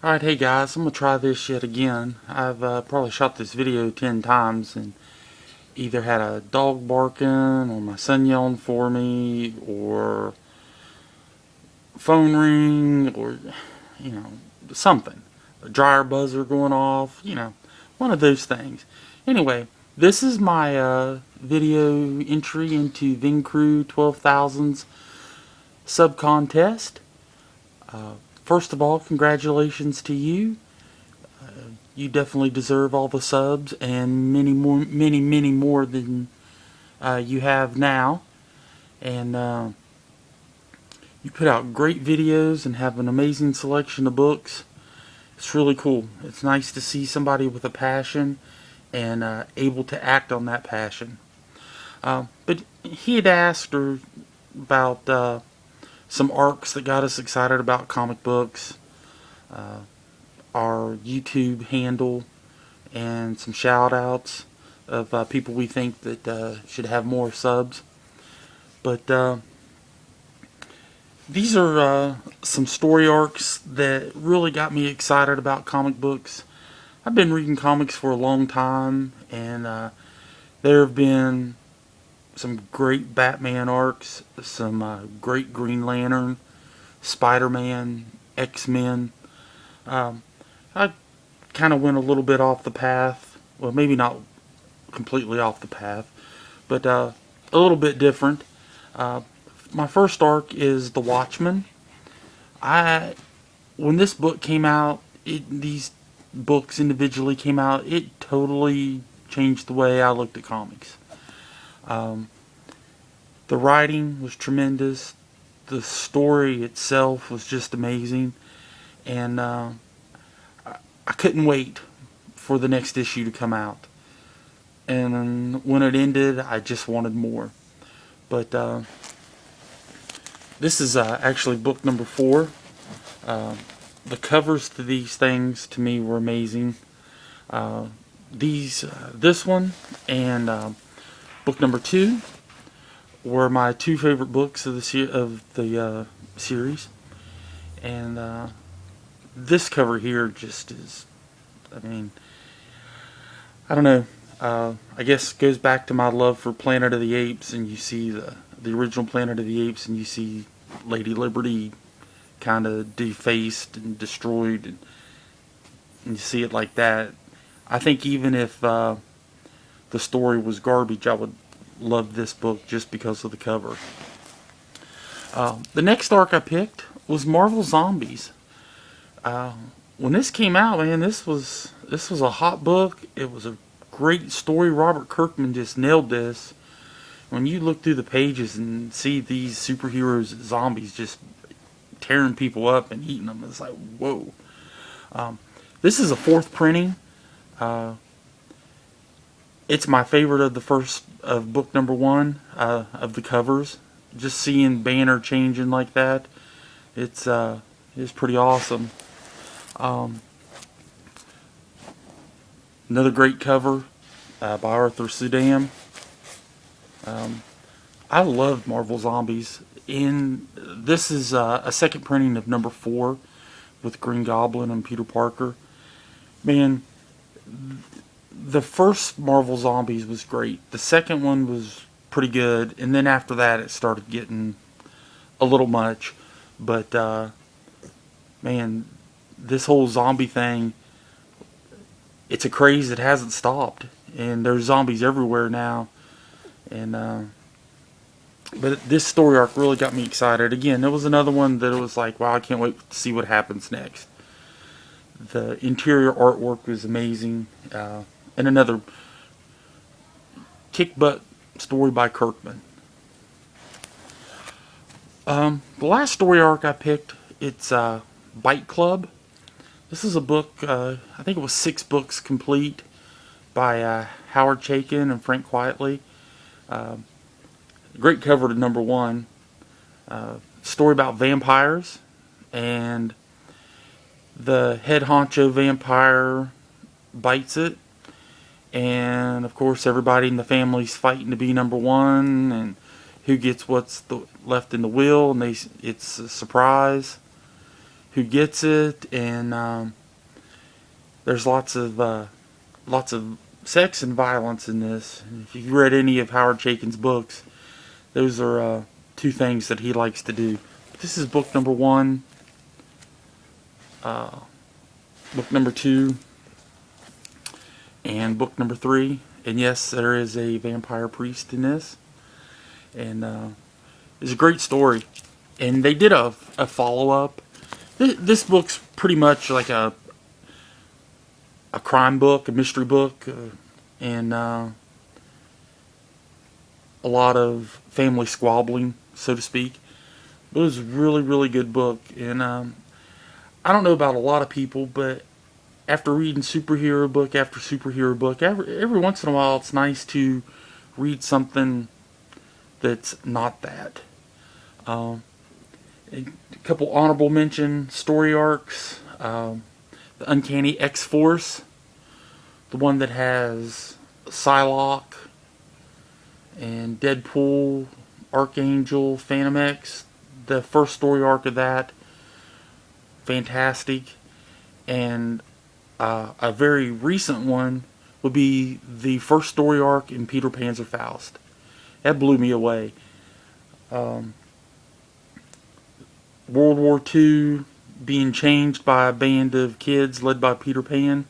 Alright, hey guys, I'm going to try this yet again. I've probably shot this video 10 times and either had a dog barking or my son yelling for me or phone ring or, something. A dryer buzzer going off, one of those things. Anyway, this is my video entry into Vincru 12,000's sub contest. First of all, congratulations to you. You definitely deserve all the subs and many more than you have now. And you put out great videos and have an amazing selection of books. It's really cool. It's nice to see somebody with a passion and able to act on that passion. But he had asked her about some arcs that got us excited about comic books, our YouTube handle, and some shout outs of people we think that should have more subs. But these are some story arcs that really got me excited about comic books. I've been reading comics for a long time, and there have been some great Batman arcs, some great Green Lantern, Spider-Man, X-Men. I kind of went a little bit off the path. Well, maybe not completely off the path, but a little bit different. My first arc is The Watchmen. When this book came out, these books individually came out, it totally changed the way I looked at comics. The writing was tremendous. The story itself was just amazing. And I couldn't wait for the next issue to come out. And when it ended, I just wanted more. But this is actually book number 4. The covers to these things, to me, were amazing. This one and book number 2 were my 2 favorite books of the series, and this cover here just is, I don't know. I guess it goes back to my love for Planet of the Apes, and you see the original Planet of the Apes, and you see Lady Liberty kind of defaced and destroyed, and you see it like that. I think even if the story was garbage, I would love this book just because of the cover. The next arc I picked was Marvel Zombies. When this came out, man, this was a hot book. It was a great story. Robert Kirkman just nailed this. When you look through the pages and see these superheroes, zombies, just tearing people up and eating them, it's like, whoa. This is a 4th printing. It's my favorite of book number 1 of the covers. Just seeing Banner changing like that, it's pretty awesome. Another great cover by Arthur Sudam. I love Marvel Zombies. This is a 2nd printing of number 4 with Green Goblin and Peter Parker. Man, the first Marvel Zombies was great. The second one was pretty good, and then after that it started getting a little much. But man, this whole zombie thing, it's a craze that hasn't stopped, and there's zombies everywhere now. And but this story arc really got me excited. Again, it was another one that it was like, wow, I can't wait to see what happens next. The interior artwork was amazing, and another kick-butt story by Kirkman. The last story arc I picked, it's Bite Club. This is a book, I think it was 6 books complete by Howard Chaykin and Frank Quitely. Great cover to number 1. Story about vampires, and the head honcho vampire bites it, and of course everybody in the family's fighting to be number 1, and who gets what's left in the will, and it's a surprise who gets it, and there's lots of sex and violence in this. If you've read any of Howard Chaykin's books, those are two things that he likes to do. This is book number 1, book number 2, and book number 3. And yes, there is a vampire priest in this, and it's a great story. And they did a follow-up. This book's pretty much like a crime book, a mystery book, and a lot of family squabbling, so to speak. But it was a really, really good book. And I don't know about a lot of people, but after reading superhero book after superhero book, every once in a while it's nice to read something that's not that. A couple honorable mention story arcs. The Uncanny X-Force, the one that has Psylocke and Deadpool, Archangel, Phantom X. The first story arc of that, fantastic. And a very recent one would be the first story arc in Peter Panzer Faust. That blew me away. World War II being changed by a band of kids led by Peter Pan.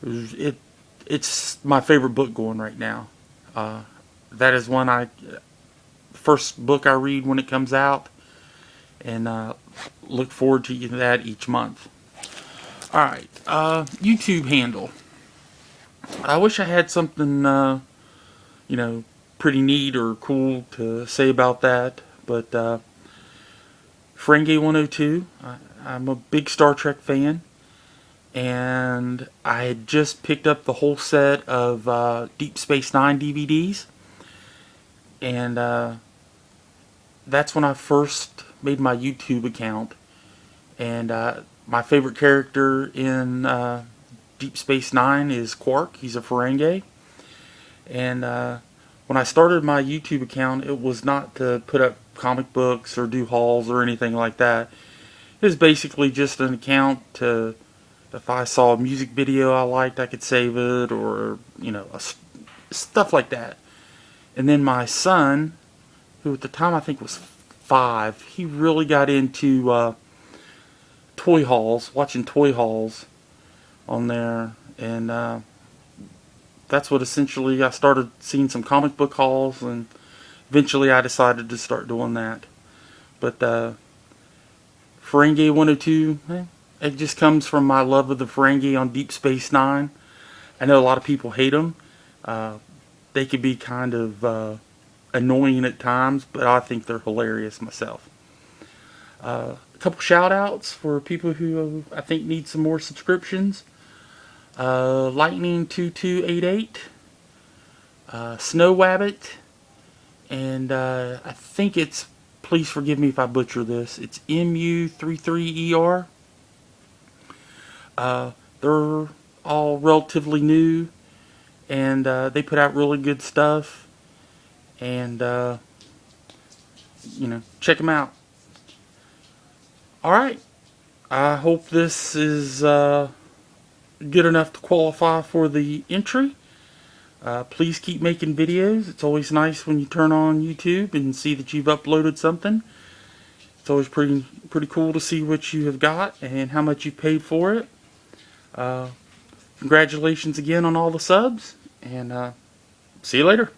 It's my favorite book going right now. That is one first book I read when it comes out, and look forward to that each month. Alright, YouTube handle. I wish I had something, pretty neat or cool to say about that, but Ferengi 102, I'm a big Star Trek fan, and I had just picked up the whole set of Deep Space Nine DVDs, and that's when I first made my YouTube account. And my favorite character in Deep Space Nine is Quark. He's a Ferengi. And when I started my YouTube account, it was not to put up comic books or do hauls or anything like that. It was basically just an account to, if I saw a music video I liked, I could save it, or, stuff like that. And then my son, who at the time I think was 5, he really got into toy hauls, watching toy hauls on there, and that's what essentially I started seeing some comic book hauls, and eventually I decided to start doing that. But Ferengi 102, it just comes from my love of the Ferengi on Deep Space Nine. I know a lot of people hate them. They could be kind of annoying at times, but I think they're hilarious myself. A couple shout outs for people who I think need some more subscriptions. Lightning2288, Snow Wabbit, and I think it's, please forgive me if I butcher this, it's MU33ER. They're all relatively new, and they put out really good stuff, and check them out. Alright, I hope this is good enough to qualify for the entry. Please keep making videos. It's always nice when you turn on YouTube and see that you've uploaded something. It's always pretty cool to see what you have got and how much you paid for it. Congratulations again on all the subs, and see you later.